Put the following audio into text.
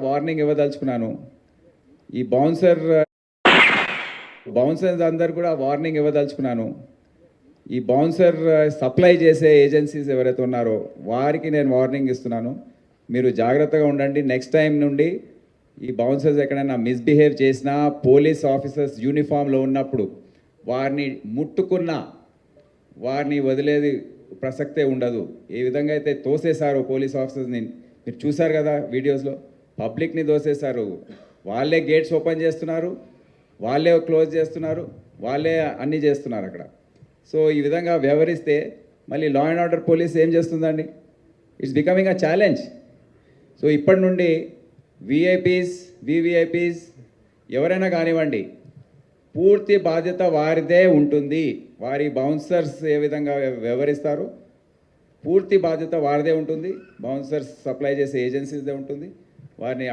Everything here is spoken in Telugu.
వార్నింగ్ ఇవ్వదలుచుకున్నాను. ఈ బౌన్సర్స్ అందరు కూడా వార్నింగ్ ఇవ్వదలుచుకున్నాను. ఈ బౌన్సర్ సప్లై చేసే ఏజెన్సీస్ ఎవరైతే ఉన్నారో వారికి నేను వార్నింగ్ ఇస్తున్నాను. మీరు జాగ్రత్తగా ఉండండి. నెక్స్ట్ టైం నుండి ఈ బౌన్సర్స్ ఎక్కడైనా మిస్బిహేవ్ చేసినా, పోలీస్ ఆఫీసర్స్ యూనిఫామ్లో ఉన్నప్పుడు వారిని ముట్టుకున్నా వారిని వదిలేది ప్రసక్తే ఉండదు. ఏ విధంగా అయితే తోసేశారో పోలీస్ ఆఫీసర్స్ని మీరు చూశారు కదా వీడియోస్లో. పబ్లిక్ని తోసేశారు. వాళ్ళే గేట్స్ ఓపెన్ చేస్తున్నారు, వాళ్ళే క్లోజ్ చేస్తున్నారు, వాళ్ళే అన్నీ చేస్తున్నారు అక్కడ. సో ఈ విధంగా వ్యవహరిస్తే మళ్ళీ లా అండ్ ఆర్డర్ పోలీస్ ఏం చేస్తుందండి? It's becoming a challenge. So ఇప్పటి నుండి వివిఐపీస్ ఎవరైనా కానివ్వండి, పూర్తి బాధ్యత వారిదే ఉంటుంది. వారి బౌన్సర్స్ ఏ విధంగా వ్యవహరిస్తారు పూర్తి బాధ్యత వారిదే ఉంటుంది. బౌన్సర్స్ సప్లై చేసే ఏజెన్సీస్దే ఉంటుంది. వారిని